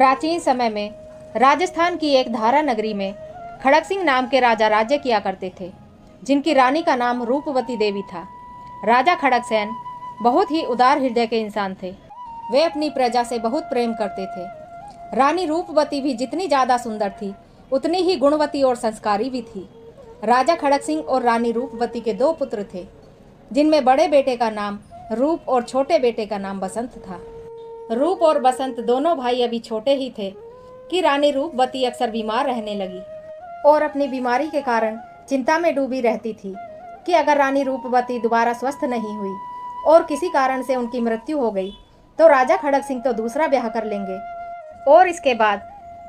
प्राचीन समय में राजस्थान की एक धारा नगरी में खड़क सिंह नाम के राजा राज्य किया करते थे, जिनकी रानी का नाम रूपवती देवी था। राजा खड़गसेन बहुत ही उदार हृदय के इंसान थे। वे अपनी प्रजा से बहुत प्रेम करते थे। रानी रूपवती भी जितनी ज़्यादा सुंदर थी, उतनी ही गुणवती और संस्कारी भी थी। राजा खड़क सिंह और रानी रूपवती के 2 पुत्र थे, जिनमें बड़े बेटे का नाम रूप और छोटे बेटे का नाम बसंत था। रूप और बसंत दोनों भाई अभी छोटे ही थे कि रानी रूपवती अक्सर बीमार रहने लगी और अपनी बीमारी के कारण चिंता में डूबी रहती थी कि अगर रानी रूपवती दोबारा स्वस्थ नहीं हुई और किसी कारण से उनकी मृत्यु हो गई तो राजा खड़क सिंह तो दूसरा ब्याह कर लेंगे और इसके बाद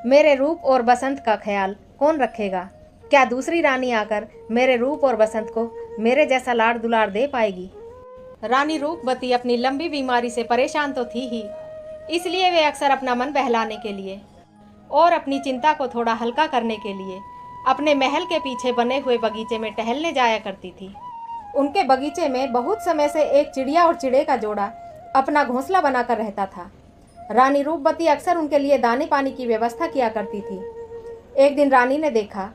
मेरे रूप और बसंत का ख्याल कौन रखेगा? क्या दूसरी रानी आकर मेरे रूप और बसंत को मेरे जैसा लाड़ दुलार दे पाएगी? रानी रूपवती अपनी लंबी बीमारी से परेशान तो थी ही, इसलिए वे अक्सर अपना मन बहलाने के लिए और अपनी चिंता को थोड़ा हल्का करने के लिए अपने महल के पीछे बने हुए बगीचे में टहलने जाया करती थी। उनके बगीचे में बहुत समय से एक चिड़िया और चिड़े का जोड़ा अपना घोंसला बनाकर रहता था। रानी रूपवती अक्सर उनके लिए दाने पानी की व्यवस्था किया करती थी। एक दिन रानी ने देखा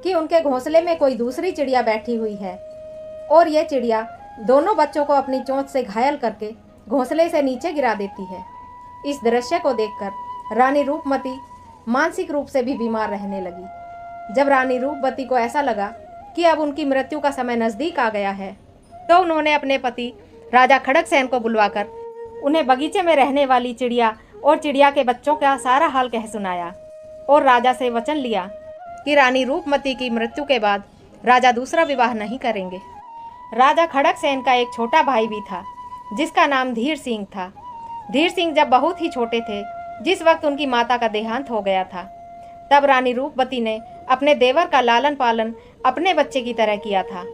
कि उनके घोंसले में कोई दूसरी चिड़िया बैठी हुई है और यह चिड़िया दोनों बच्चों को अपनी चोंच से घायल करके घोंसले से नीचे गिरा देती है। इस दृश्य को देखकर रानी रूपमती मानसिक रूप से भी बीमार रहने लगी। जब रानी रूपवती को ऐसा लगा कि अब उनकी मृत्यु का समय नज़दीक आ गया है, तो उन्होंने अपने पति राजा खड़गसेन को बुलवाकर उन्हें बगीचे में रहने वाली चिड़िया और चिड़िया के बच्चों का सारा हाल कह सुनाया और राजा से वचन लिया कि रानी रूपमती की मृत्यु के बाद राजा दूसरा विवाह नहीं करेंगे। राजा खड़गसेन का एक छोटा भाई भी था, जिसका नाम धीर सिंह था। धीर सिंह जब बहुत ही छोटे थे, जिस वक्त उनकी माता का देहांत हो गया था, तब रानी रूपवती ने अपने देवर का लालन पालन अपने बच्चे की तरह किया था।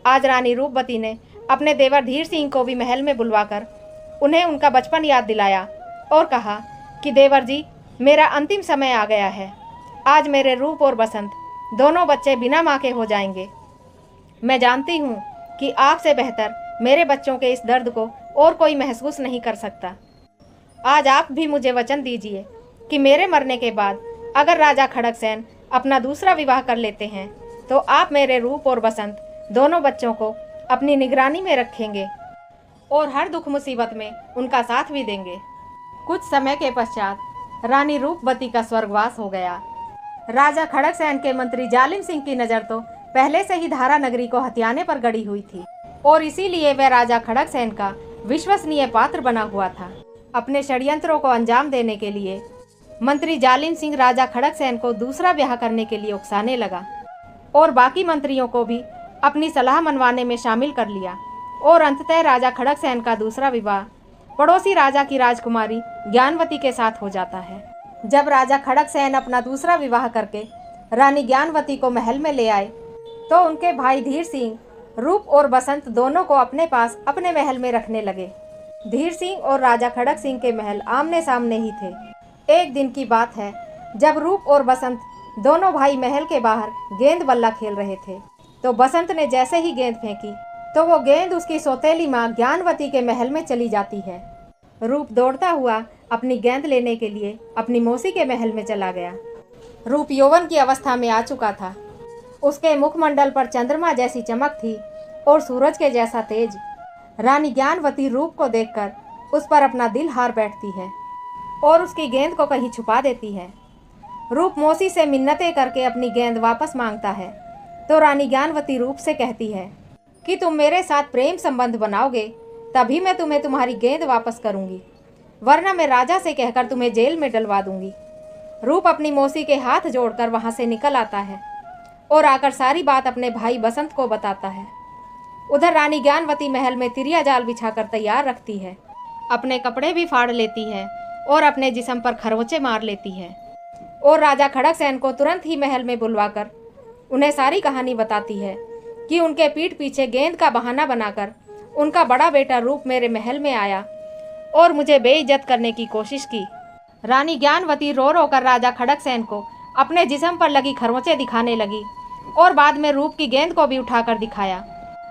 आज रानी रूपवती ने अपने देवर धीर सिंह को भी महल में बुलवाकर उन्हें उनका बचपन याद दिलाया और कहा कि देवर जी, मेरा अंतिम समय आ गया है। आज मेरे रूप और बसंत दोनों बच्चे बिना माँ के हो जाएंगे। मैं जानती हूँ कि आपसे बेहतर मेरे बच्चों के इस दर्द को और कोई महसूस नहीं कर सकता। आज आप भी मुझे वचन दीजिए कि मेरे मरने के बाद अगर राजा खड़गसेन अपना दूसरा विवाह कर लेते हैं तो आप मेरे रूप और बसंत दोनों बच्चों को अपनी निगरानी में रखेंगे और हर दुख मुसीबत में उनका साथ भी देंगे। कुछ समय के पश्चात रानी रूपवती का स्वर्गवास हो गया। राजा खड़गसेन के मंत्री जालिम सिंह की नज़र तो पहले से ही धारा नगरी को हथियाने पर गड़ी हुई थी और इसीलिए वह राजा खड़गसेन का विश्वसनीय पात्र बना हुआ था। अपने षड्यंत्रों को अंजाम देने के लिए मंत्री जालिम सिंह राजा खड़गसेन को दूसरा ब्याह करने के लिए उकसाने लगा और बाकी मंत्रियों को भी अपनी सलाह मनवाने में शामिल कर लिया और अंततः राजा खड़गसेन का दूसरा विवाह पड़ोसी राजा की राजकुमारी ज्ञानवती के साथ हो जाता है। जब राजा खड़गसेन अपना दूसरा विवाह करके रानी ज्ञानवती को महल में ले आए तो उनके भाई धीर सिंह रूप और बसंत दोनों को अपने पास अपने महल में रखने लगे। धीर सिंह और राजा खड़क सिंह के महल आमने सामने ही थे। एक दिन की बात है, जब रूप और बसंत दोनों भाई महल के बाहर गेंद बल्ला खेल रहे थे तो बसंत ने जैसे ही गेंद फेंकी तो वो गेंद उसकी सौतेली माँ ज्ञानवती के महल में चली जाती है। रूप दौड़ता हुआ अपनी गेंद लेने के लिए अपनी मौसी के महल में चला गया। रूप यौवन की अवस्था में आ चुका था। उसके मुखमंडल पर चंद्रमा जैसी चमक थी और सूरज के जैसा तेज। रानी ज्ञानवती रूप को देखकर उस पर अपना दिल हार बैठती है और उसकी गेंद को कहीं छुपा देती है। रूप मौसी से मिन्नतें करके अपनी गेंद वापस मांगता है तो रानी ज्ञानवती रूप से कहती है कि तुम मेरे साथ प्रेम संबंध बनाओगे तभी मैं तुम्हें तुम्हारी गेंद वापस करूंगी, वरना मैं राजा से कहकर तुम्हें जेल में डलवा दूंगी। रूप अपनी मौसी के हाथ जोड़कर वहां से निकल आता है और आकर सारी बात अपने भाई बसंत को बताता है। उधर रानी ज्ञानवती महल में तिरिया जाल बिछाकर तैयार रखती है, अपने कपड़े भी फाड़ लेती है और अपने जिस्म पर खरोंचे मार लेती है और राजा खड़गसेन को तुरंत ही महल में बुलवाकर उन्हें सारी कहानी बताती है कि उनके पीठ पीछे गेंद का बहाना बनाकर उनका बड़ा बेटा रूप मेरे महल में आया और मुझे बेइज्जत करने की कोशिश की। रानी ज्ञानवती रो रो कर राजा खड़गसेन को अपने जिस्म पर लगी खरोंचे दिखाने लगी और बाद में रूप की गेंद को भी उठाकर दिखाया।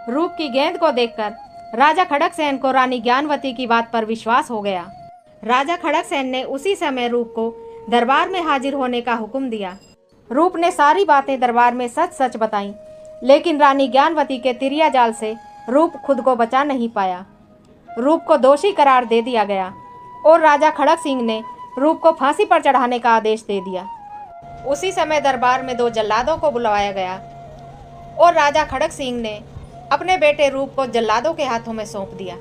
रूप की गेंद को देखकर राजा खड़गसेन को रानी ज्ञानवती की बात पर विश्वास हो गया। राजा खड़गसेन ने उसी समय रूप को दरबार में हाजिर होने का हुक्म दिया। रूप ने सारी बातें दरबार में सच सच बताईं, लेकिन रानी ज्ञानवती के तिरिया जाल से रूप खुद को बचा नहीं पाया। रूप को दोषी करार दे दिया गया और राजा खड़क सिंह ने रूप को फांसी पर चढ़ाने का आदेश दे दिया। उसी समय दरबार में 2 जल्लादों को बुलवाया गया और राजा खड़क सिंह ने अपने बेटे रूप को जल्लादों के हाथों में सौंप दिया।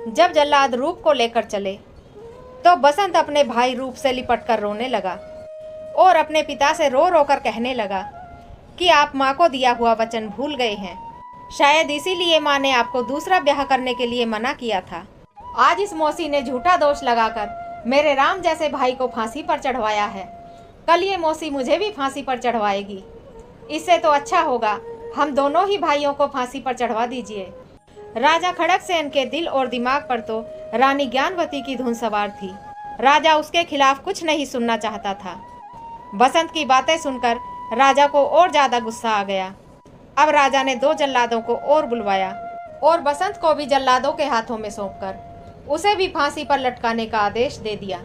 जब जल्लाद रूप को लेकर चले तो बसंत अपने भाई रूप से लिपट कर रोने लगा और अपने पिता से रो रो कर कहने लगा कि आप माँ को दिया हुआ वचन भूल गए हैं। शायद इसीलिए माँ ने आपको दूसरा ब्याह करने के लिए मना किया था। आज इस मौसी ने झूठा दोष लगाकर मेरे राम जैसे भाई को फांसी पर चढ़वाया है। कल ये मौसी मुझे भी फांसी पर चढ़वाएगी। इससे तो अच्छा होगा हम दोनों ही भाइयों को फांसी पर चढ़वा दीजिए। राजा खड़कसेन के दिल और दिमाग पर तो रानी ज्ञानवती की धुन सवार थी। राजा उसके खिलाफ कुछ नहीं सुनना चाहता था। बसंत की बातें सुनकर राजा को और ज्यादा गुस्सा आ गया। अब राजा ने 2 जल्लादों को और बुलवाया और बसंत को भी जल्लादों के हाथों में सौंपकर उसे भी फांसी पर लटकाने का आदेश दे दिया।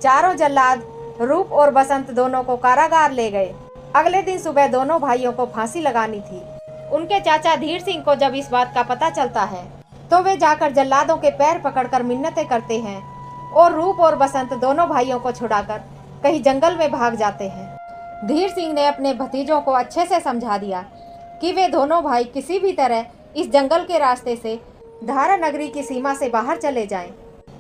चारों जल्लाद रूप और बसंत दोनों को कारागार ले गए। अगले दिन सुबह दोनों भाइयों को फांसी लगानी थी। उनके चाचा धीर सिंह को जब इस बात का पता चलता है तो वे जाकर जल्लादों के पैर पकड़कर मिन्नतें करते हैं और रूप और बसंत दोनों भाइयों को छुड़ाकर कहीं जंगल में भाग जाते हैं। धीर सिंह ने अपने भतीजों को अच्छे से समझा दिया कि वे दोनों भाई किसी भी तरह इस जंगल के रास्ते से धारा नगरी की सीमा से बाहर चले जाएं।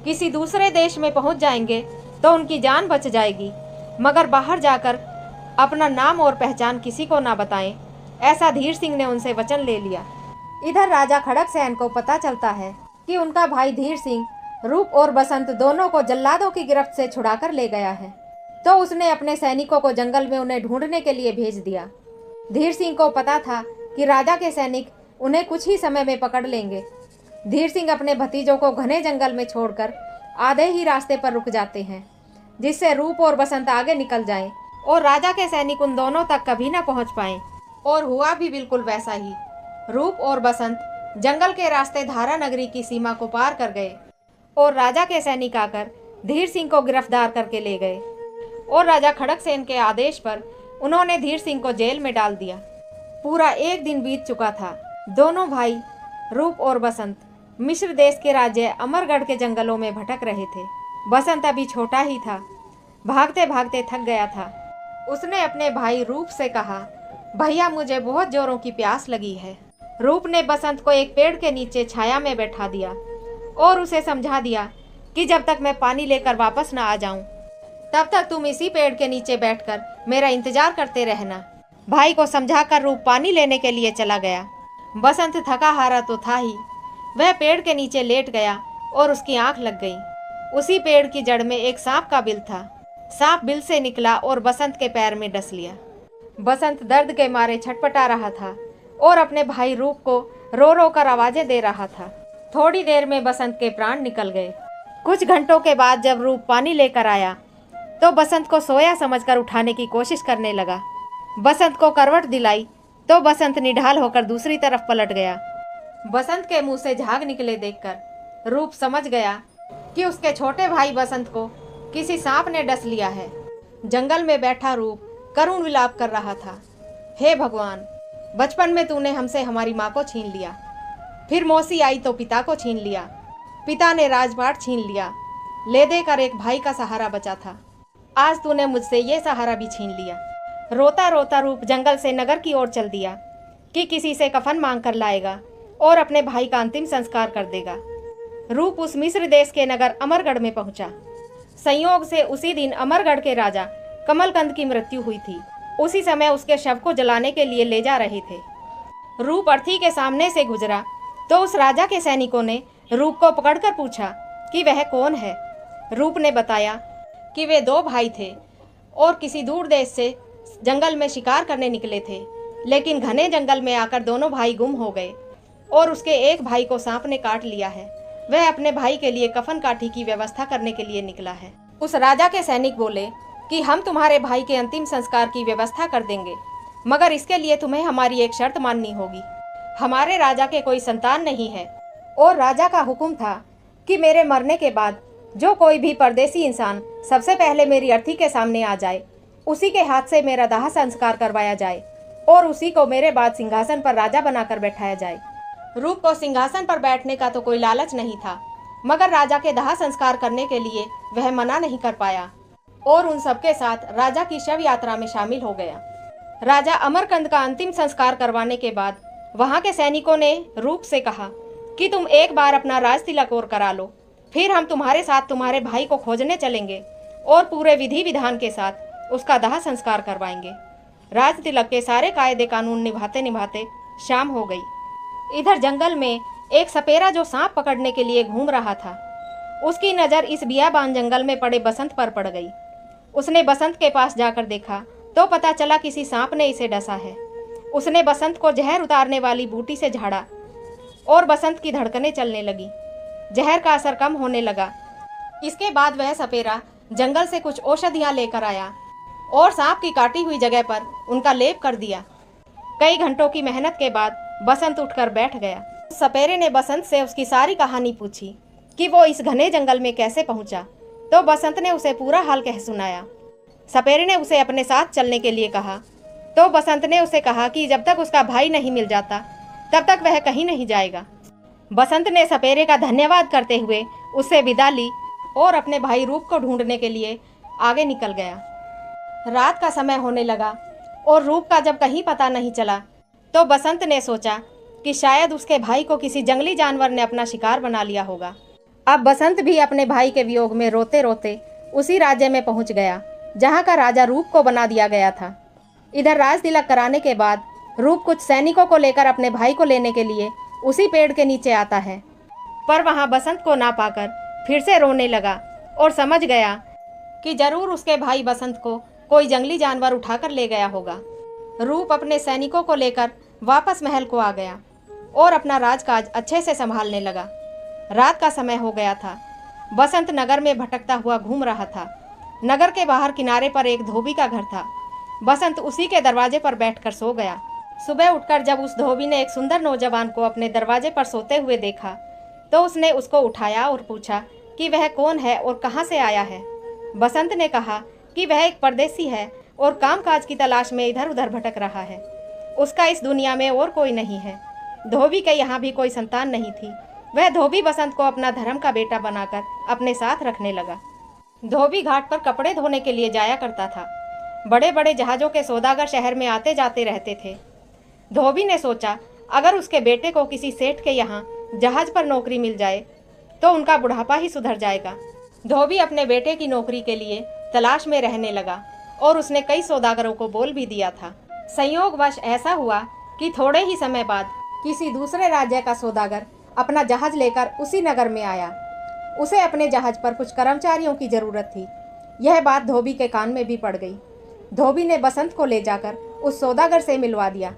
किसी दूसरे देश में पहुंच जाएंगे तो उनकी जान बच जाएगी, मगर बाहर जाकर अपना नाम और पहचान किसी को ना बताएं। ऐसा धीर सिंह ने उनसे वचन ले लिया। इधर राजा खड़कसेन को पता चलता है कि उनका भाई धीर सिंह रूप और बसंत दोनों को जल्लादों की गिरफ्त से छुड़ाकर ले गया है, तो उसने अपने सैनिकों को जंगल में उन्हें ढूंढने के लिए भेज दिया। धीर सिंह को पता था कि राजा के सैनिक उन्हें कुछ ही समय में पकड़ लेंगे। धीर सिंह अपने भतीजों को घने जंगल में छोड़कर आधे ही रास्ते पर रुक जाते हैं, जिससे रूप और बसंत आगे निकल जाएं और राजा के सैनिक उन दोनों तक कभी न पहुंच पाएं। और हुआ भी बिल्कुल वैसा ही। रूप और बसंत जंगल के रास्ते धारा नगरी की सीमा को पार कर गए और राजा के सैनिक आकर धीर सिंह को गिरफ्तार करके ले गए और राजा खड़कसेन के आदेश पर उन्होंने धीर सिंह को जेल में डाल दिया। पूरा 1 दिन बीत चुका था। दोनों भाई रूप और बसंत मिस्र देश के राज्य अमरगढ़ के जंगलों में भटक रहे थे। बसंत अभी छोटा ही था, भागते भागते थक गया था। उसने अपने भाई रूप से कहा, भैया मुझे बहुत जोरों की प्यास लगी है। रूप ने बसंत को एक पेड़ के नीचे छाया में बैठा दिया और उसे समझा दिया कि जब तक मैं पानी लेकर वापस न आ जाऊं तब तक तुम इसी पेड़ के नीचे बैठकर मेरा इंतजार करते रहना। भाई को समझाकर रूप पानी लेने के लिए चला गया। बसंत थका हारा तो था ही, वह पेड़ के नीचे लेट गया और उसकी आंख लग गई। उसी पेड़ की जड़ में एक सांप का बिल था। सांप बिल से निकला और बसंत के पैर में डस लिया। बसंत दर्द के मारे छटपटा रहा था और अपने भाई रूप को रो रो कर आवाजें दे रहा था। थोड़ी देर में बसंत के प्राण निकल गए। कुछ घंटों के बाद जब रूप पानी लेकर आया तो बसंत को सोया समझकर उठाने की कोशिश करने लगा। बसंत को करवट दिलाई तो बसंत निढाल होकर दूसरी तरफ पलट गया। बसंत के मुंह से झाग निकले देखकर रूप समझ गया कि उसके छोटे भाई बसंत को किसी सांप ने डस लिया है। जंगल में बैठा रूप करुण विलाप कर रहा था। हे भगवान, बचपन में तूने हमसे हमारी माँ को छीन लिया, फिर मौसी आई तो पिता को छीन लिया, पिता ने राजपाट छीन लिया, ले देकर एक भाई का सहारा बचा था। आज तूने मुझसे ये सहारा भी छीन लिया। रोता रोता रूप जंगल से नगर की ओर चल दिया कि किसी से कफन मांग कर लाएगा और अपने भाई का अंतिम संस्कार कर देगा। रूप उस मिस्र देश के नगर अमरगढ़ में पहुंचा। संयोग से उसी दिन अमरगढ़ के राजा कमलकंद की मृत्यु हुई थी। उसी समय उसके शव को जलाने के लिए ले जा रहे थे। रूप अर्थी के सामने से गुजरा तो उस राजा के सैनिकों ने रूप को पकड़कर पूछा कि वह कौन है। रूप ने बताया कि वे 2 भाई थे और किसी दूर देश से जंगल में शिकार करने निकले थे, लेकिन घने जंगल में आकर दोनों भाई गुम हो गए और उसके एक भाई को सांप ने काट लिया है। वह अपने भाई के लिए कफन काठी की व्यवस्था करने के लिए निकला है। उस राजा के सैनिक बोले कि हम तुम्हारे भाई के अंतिम संस्कार की व्यवस्था कर देंगे, मगर इसके लिए तुम्हें हमारी एक शर्त माननी होगी। हमारे राजा के कोई संतान नहीं है और राजा का हुक्म था कि मेरे मरने के बाद जो कोई भी परदेसी इंसान सबसे पहले मेरी अर्थी के सामने आ जाए, उसी के हाथ से मेरा दाह संस्कार करवाया जाए और उसी को मेरे बाद सिंहासन पर राजा बनाकर बैठाया जाए। रूप को सिंहासन पर बैठने का तो कोई लालच नहीं था, मगर राजा के दाह संस्कार करने के लिए वह मना नहीं कर पाया और उन सबके साथ राजा की शव यात्रा में शामिल हो गया। राजा अमरकंद का अंतिम संस्कार करवाने के बाद वहां के सैनिकों ने रूप से कहा कि तुम एक बार अपना राज तिलक और करा लो, फिर हम तुम्हारे साथ तुम्हारे भाई को खोजने चलेंगे और पूरे विधि विधान के साथ उसका दाह संस्कार करवाएंगे। राज तिलक के सारे कायदे कानून निभाते निभाते शाम हो गई। इधर जंगल में एक सपेरा जो सांप पकड़ने के लिए घूम रहा था, उसकी नज़र इस बियाबान जंगल में पड़े बसंत पर पड़ गई। उसने बसंत के पास जाकर देखा तो पता चला किसी सांप ने इसे डसा है। उसने बसंत को जहर उतारने वाली बूटी से झाड़ा और बसंत की धड़कनें चलने लगी। जहर का असर कम होने लगा। इसके बाद वह सपेरा जंगल से कुछ औषधियाँ लेकर आया और सांप की काटी हुई जगह पर उनका लेप कर दिया। कई घंटों की मेहनत के बाद बसंत उठकर बैठ गया। सपेरे ने बसंत से उसकी सारी कहानी पूछी कि वो इस घने जंगल में कैसे पहुंचा, तो बसंत ने उसे पूरा हाल कह सुनाया। सपेरे ने उसे अपने साथ चलने के लिए कहा, तो बसंत ने उसे कहा कि जब तक उसका भाई नहीं मिल जाता तब तक वह कहीं नहीं जाएगा। बसंत ने सपेरे का धन्यवाद करते हुए उससे विदा ली और अपने भाई रूप को ढूंढने के लिए आगे निकल गया। रात का समय होने लगा और रूप का जब कहीं पता नहीं चला, तो बसंत ने सोचा कि शायद उसके भाई को किसी जंगली जानवर ने अपना शिकार बना लिया होगा। अब बसंत भी अपने भाई के वियोग में रोते रोते उसी राज्य में पहुंच गया जहां का राजा रूप को बना दिया गया था। इधर राज तिलक कराने के बाद रूप कुछ सैनिकों को लेकर अपने भाई को लेने के लिए उसी पेड़ के नीचे आता है, पर वहां बसंत को ना पाकर फिर से रोने लगा और समझ गया कि जरूर उसके भाई बसंत को कोई जंगली जानवर उठाकर ले गया होगा। रूप अपने सैनिकों को लेकर वापस महल को आ गया और अपना राजकाज अच्छे से संभालने लगा। रात का समय हो गया था। बसंत नगर में भटकता हुआ घूम रहा था। नगर के बाहर किनारे पर एक धोबी का घर था। बसंत उसी के दरवाजे पर बैठकर सो गया। सुबह उठकर जब उस धोबी ने एक सुंदर नौजवान को अपने दरवाजे पर सोते हुए देखा, तो उसने उसको उठाया और पूछा कि वह कौन है और कहाँ से आया है। बसंत ने कहा कि वह एक परदेसी है और कामकाज की तलाश में इधर उधर भटक रहा है। उसका इस दुनिया में और कोई नहीं है। धोबी के यहाँ भी कोई संतान नहीं थी। वह धोबी बसंत को अपना धर्म का बेटा बनाकर अपने साथ रखने लगा। धोबी घाट पर कपड़े धोने के लिए जाया करता था। बड़े बड़े जहाज़ों के सौदागर शहर में आते जाते रहते थे। धोबी ने सोचा अगर उसके बेटे को किसी सेठ के यहाँ जहाज पर नौकरी मिल जाए तो उनका बुढ़ापा ही सुधर जाएगा। धोबी अपने बेटे की नौकरी के लिए तलाश में रहने लगा और उसने कई सौदागरों को बोल भी दिया था। संयोगवश ऐसा हुआ कि थोड़े ही समय बाद किसी दूसरे राज्य का सौदागर अपना जहाज लेकर उसी नगर में आया। उसे अपने जहाज पर कुछ कर्मचारियों की जरूरत थी। यह बात धोबी के कान में भी पड़ गई। धोबी ने बसंत को ले जाकर उस सौदागर से मिलवा दिया।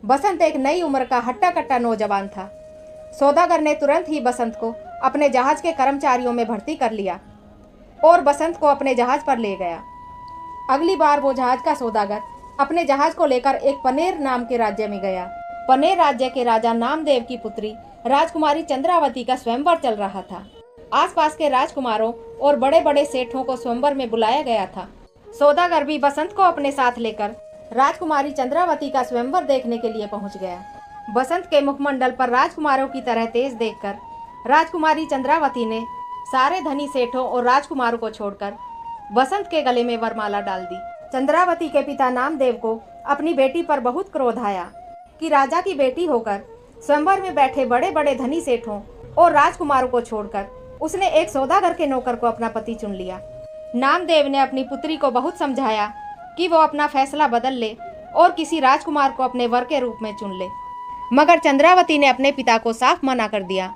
बसंत एक नई उम्र का हट्टा कट्टा नौजवान था। सौदागर ने तुरंत ही बसंत को अपने जहाज के कर्मचारियों में भर्ती कर लिया और बसंत को अपने जहाज पर ले गया। अगली बार वो जहाज का सौदागर अपने जहाज को लेकर एक पनेर नाम के राज्य में गया। पनेर राज्य के राजा नामदेव की पुत्री राजकुमारी चंद्रावती का स्वयंवर चल रहा था। आसपास के राजकुमारों और बड़े बड़े सेठों को स्वयंवर में बुलाया गया था। सौदागर भी बसंत को अपने साथ लेकर राजकुमारी चंद्रावती का स्वयंवर देखने के लिए पहुंच गया। बसंत के मुखमंडल पर राजकुमारों की तरह तेज देखकर राजकुमारी चंद्रावती ने सारे धनी सेठों और राजकुमारों को छोड़कर बसंत के गले में वरमाला डाल दी। चंद्रावती के पिता नामदेव को अपनी बेटी पर बहुत क्रोध आया कि राजा की बेटी होकर स्वयंवर में बैठे बड़े बड़े धनी सेठों और राजकुमारों को छोड़कर उसने एक सौदागर के नौकर को अपना पति चुन लिया। नामदेव ने अपनी पुत्री को बहुत समझाया कि वो अपना फैसला बदल ले और किसी राजकुमार को अपने वर के रूप में चुन ले, मगर चंद्रावती ने अपने पिता को साफ मना कर दिया।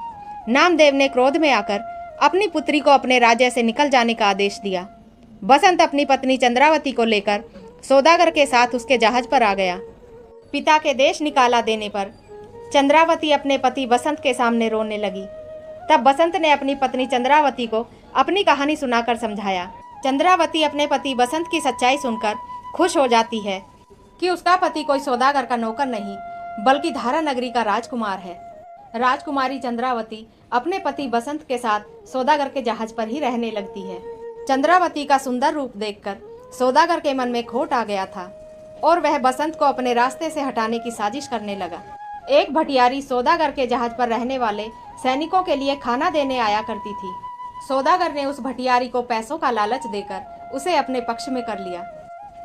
नामदेव ने क्रोध में आकर अपनी पुत्री को अपने राज्य से निकल जाने का आदेश दिया। बसंत अपनी पत्नी चंद्रावती को लेकर सौदागर के साथ उसके जहाज पर आ गया। पिता के देश निकाला देने पर चंद्रावती अपने पति बसंत के सामने रोने लगी। तब बसंत ने अपनी पत्नी चंद्रावती को अपनी कहानी सुनाकर समझाया। चंद्रावती अपने पति बसंत की सच्चाई सुनकर खुश हो जाती है कि उसका पति कोई सौदागर का नौकर नहीं बल्कि धारा नगरी का राजकुमार है। राजकुमारी चंद्रावती अपने पति बसंत के साथ सौदागर के जहाज पर ही रहने लगती है। चंद्रावती का सुंदर रूप देखकर सौदागर के मन में खोट आ गया था और वह बसंत को अपने रास्ते से हटाने की साजिश करने लगा। एक भटियारी सौदागर के जहाज पर रहने वाले सैनिकों के लिए खाना देने आया करती थी। सौदागर ने उस भटियारी को पैसों का लालच देकर उसे अपने पक्ष में कर लिया।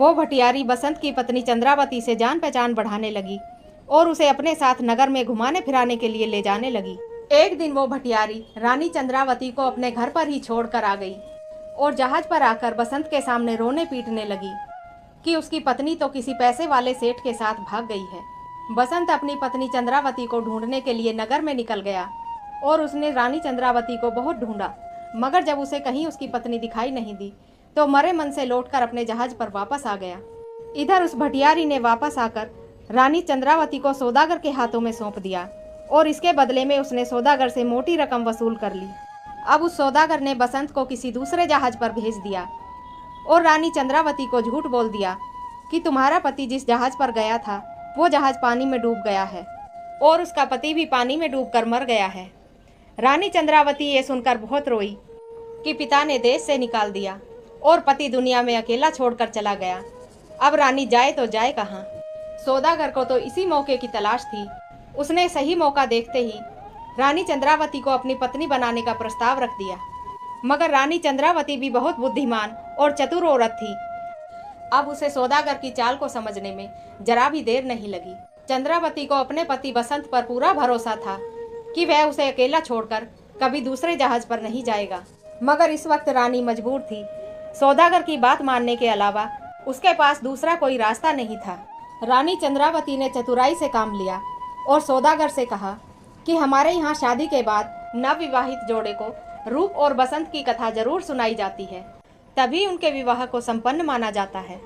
वो भटियारी बसंत की पत्नी चंद्रावती से जान पहचान बढ़ाने लगी और उसे अपने साथ नगर में घुमाने फिराने के लिए ले जाने लगी। एक दिन वो भटियारी रानी चंद्रावती को अपने घर पर ही छोड़कर आ गई और जहाज पर आकर बसंत के सामने रोने पीटने लगी कि उसकी पत्नी तो किसी पैसे वाले सेठ के साथ भाग गई है। बसंत अपनी पत्नी चंद्रावती को ढूंढने के लिए नगर में निकल गया और उसने रानी चंद्रावती को बहुत ढूंढा, मगर जब उसे कहीं उसकी पत्नी दिखाई नहीं दी तो मरे मन से लौटकर अपने जहाज पर वापस आ गया। इधर उस भटियारी ने वापस आकर रानी चंद्रावती को सौदागर के हाथों में सौंप दिया और इसके बदले में उसने सौदागर से मोटी रकम वसूल कर ली। अब उस सौदागर ने बसंत को किसी दूसरे जहाज पर भेज दिया और रानी चंद्रावती को झूठ बोल दिया कि तुम्हारा पति जिस जहाज पर गया था वो जहाज पानी में डूब गया है और उसका पति भी पानी में डूबकर मर गया है। रानी चंद्रावती ये सुनकर बहुत रोई कि पिता ने देश से निकाल दिया और पति दुनिया में अकेला छोड़कर चला गया। अब रानी जाए तो जाए कहाँ। सौदागर को तो इसी मौके की तलाश थी। उसने सही मौका देखते ही रानी चंद्रावती को अपनी पत्नी बनाने का प्रस्ताव रख दिया, मगर रानी चंद्रावती भी बहुत बुद्धिमान और चतुर औरत थी। अब उसे सौदागर की चाल को समझने में जरा भी देर नहीं लगी। चंद्रावती को अपने पति बसंत पर पूरा भरोसा था कि वह उसे अकेला छोड़कर कभी दूसरे जहाज पर नहीं जाएगा, मगर इस वक्त रानी मजबूर थी। सौदागर की बात मानने के अलावा उसके पास दूसरा कोई रास्ता नहीं था। रानी चंद्रावती ने चतुराई से काम लिया और सौदागर से कहा कि हमारे यहाँ शादी के बाद नवविवाहित जोड़े को रूप और बसंत की कथा जरूर सुनाई जाती है, तभी उनके विवाह को संपन्न माना जाता है।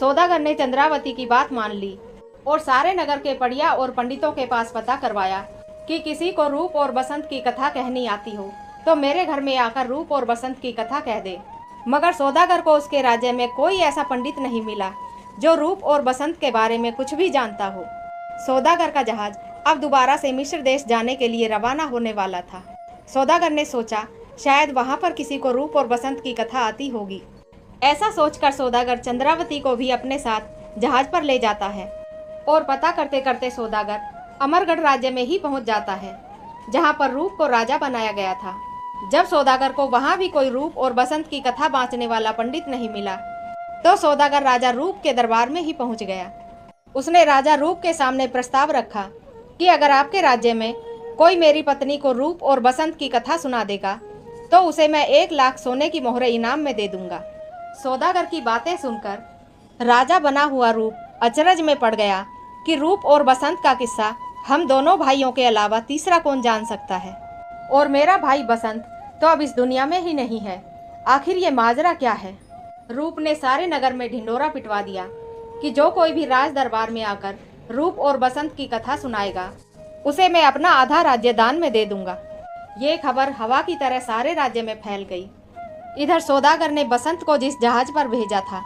सौदागर ने चंद्रावती की बात मान ली और सारे नगर के पढ़िया और पंडितों के पास पता करवाया कि किसी को रूप और बसंत की कथा कहनी आती हो तो मेरे घर में आकर रूप और बसंत की कथा कह दे। मगर सौदागर को उसके राज्य में कोई ऐसा पंडित नहीं मिला जो रूप और बसंत के बारे में कुछ भी जानता हो। सौदागर का जहाज अब दोबारा से मिस्र देश जाने के लिए रवाना होने वाला था। सौदागर ने सोचा शायद वहां पर किसी को रूप और बसंत की कथा आती होगी। ऐसा सोचकर सौदागर चंद्रावती को भी अपने साथ जहाज पर ले जाता है और पता करते करते सौदागर अमरगढ़ राज्य में ही पहुंच जाता है, जहां पर रूप को राजा बनाया गया था। जब सौदागर को वहां भी कोई रूप और बसंत की कथा बांचने वाला पंडित नहीं मिला तो सौदागर राजा रूप के दरबार में ही पहुंच गया। उसने राजा रूप के सामने प्रस्ताव रखा कि अगर आपके राज्य में कोई मेरी पत्नी को रूप और बसंत की कथा सुना देगा तो उसे मैं 1 लाख सोने की मोहरें इनाम में दे दूंगा। सौदागर की बातें सुनकर राजा बना हुआ रूप अचरज में पड़ गया कि रूप और बसंत का किस्सा हम दोनों भाइयों के अलावा तीसरा कौन जान सकता है, और मेरा भाई बसंत तो अब इस दुनिया में ही नहीं है। आखिर ये माजरा क्या है। रूप ने सारे नगर में ढिंडोरा पिटवा दिया कि जो कोई भी राज दरबार में आकर रूप और बसंत की कथा सुनाएगा उसे मैं अपना आधा राज्य दान में दे दूंगा। ये खबर हवा की तरह सारे राज्य में फैल गई। इधर सौदागर ने बसंत को जिस जहाज पर भेजा था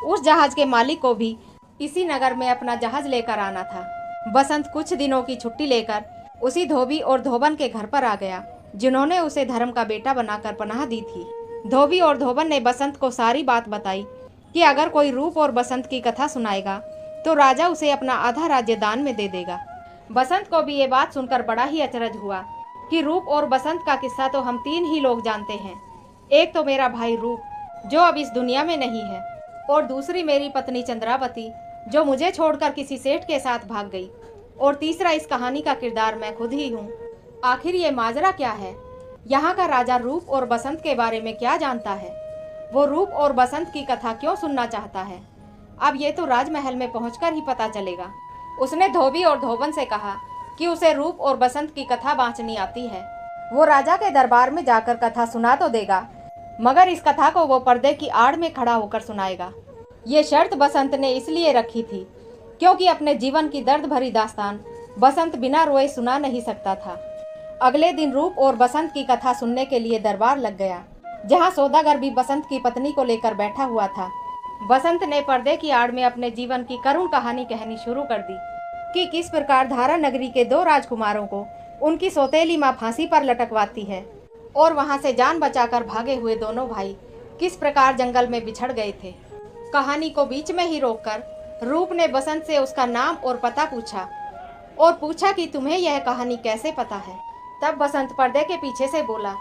उस जहाज के मालिक को भी इसी नगर में अपना जहाज लेकर आना था। बसंत कुछ दिनों की छुट्टी लेकर उसी धोबी और धोबन के घर पर आ गया जिन्होंने उसे धर्म का बेटा बनाकर पनाह दी थी। धोबी और धोबन ने बसंत को सारी बात बताई कि अगर कोई रूप और बसंत की कथा सुनाएगा तो राजा उसे अपना आधा राज्य दान में दे देगा। बसंत को भी ये बात सुनकर बड़ा ही अचरज हुआ कि रूप और बसंत का किस्सा तो हम 3 ही लोग जानते हैं। एक तो मेरा भाई रूप जो अब इस दुनिया में नहीं है, और दूसरी मेरी पत्नी चंद्रावती जो मुझे छोड़कर किसी सेठ के साथ भाग गई, और तीसरा इस कहानी का किरदार मैं खुद ही हूँ। आखिर ये माजरा क्या है। यहाँ का राजा रूप और बसंत के बारे में क्या जानता है। वो रूप और बसंत की कथा क्यों सुनना चाहता है। अब ये तो राजमहल में पहुंचकर ही पता चलेगा। उसने धोबी और धोबन से कहा कि उसे रूप और बसंत की कथा बांचनी आती है। वो राजा के दरबार में जाकर कथा सुना तो देगा, मगर इस कथा को वो पर्दे की आड़ में खड़ा होकर सुनाएगा। ये शर्त बसंत ने इसलिए रखी थी क्योंकि अपने जीवन की दर्द भरी दास्तान बसंत बिना रोए सुना नहीं सकता था। अगले दिन रूप और बसंत की कथा सुनने के लिए दरबार लग गया, जहाँ सौदागर भी बसंत की पत्नी को लेकर बैठा हुआ था। बसंत ने पर्दे की आड़ में अपने जीवन की करुण कहानी कहनी शुरू कर दी कि किस प्रकार धारा नगरी के 2 राजकुमारों को उनकी सौतेली माँ फांसी पर लटकवाती है और वहाँ से जान बचाकर भागे हुए दोनों भाई किस प्रकार जंगल में बिछड़ गए थे। कहानी को बीच में ही रोककर रूप ने बसंत से उसका नाम और पता पूछा और पूछा कि तुम्हें यह कहानी कैसे पता है। तब बसंत पर्दे के पीछे से बोला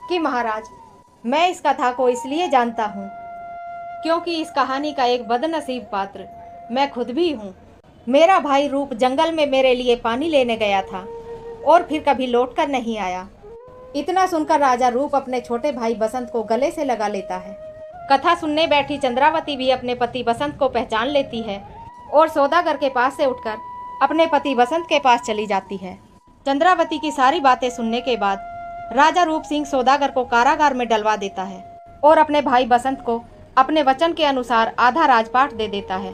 कि महाराज, मैं इस कथा को इसलिए जानता हूँ क्योंकि इस कहानी का एक बदनसीब पात्र मैं खुद भी हूँ। मेरा भाई रूप जंगल में मेरे लिए पानी लेने गया था और फिर कभी लौटकर नहीं आया। इतना सुनकर राजा रूप अपने छोटे भाई बसंत को गले से लगा लेता है। कथा सुनने बैठी चंद्रावती भी अपने पति बसंत को पहचान लेती है और सौदागर के पास से उठकर अपने पति बसंत के पास चली जाती है। चंद्रावती की सारी बातें सुनने के बाद राजा रूप सिंह सौदागर को कारागार में डलवा देता है और अपने भाई बसंत को अपने वचन के अनुसार आधा राजपाट दे देता है।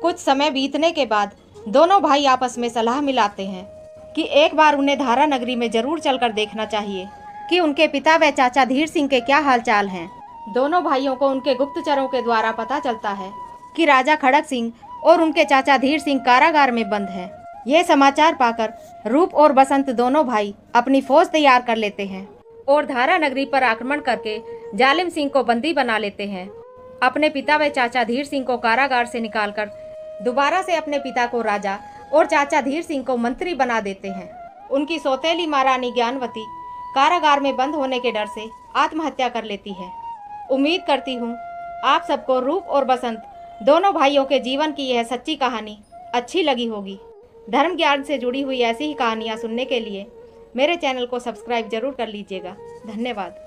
कुछ समय बीतने के बाद दोनों भाई आपस में सलाह मिलाते हैं कि एक बार उन्हें धारा नगरी में जरूर चलकर देखना चाहिए कि उनके पिता व चाचा धीर सिंह के क्या हालचाल हैं। दोनों भाइयों को उनके गुप्तचरों के द्वारा पता चलता है कि राजा खड़क सिंह और उनके चाचा धीर सिंह कारागार में बंद हैं। ये समाचार पाकर रूप और बसंत दोनों भाई अपनी फौज तैयार कर लेते हैं और धारा नगरी पर आक्रमण करके जालिम सिंह को बंदी बना लेते हैं। अपने पिता व चाचा धीर सिंह को कारागार से निकालकर दोबारा से अपने पिता को राजा और चाचा धीर सिंह को मंत्री बना देते हैं। उनकी सौतेली महारानी ज्ञानवती कारागार में बंद होने के डर से आत्महत्या कर लेती है। उम्मीद करती हूँ आप सबको रूप और बसंत दोनों भाइयों के जीवन की यह सच्ची कहानी अच्छी लगी होगी। धर्म ज्ञान से जुड़ी हुई ऐसी ही कहानियाँ सुनने के लिए मेरे चैनल को सब्सक्राइब जरूर कर लीजिएगा। धन्यवाद।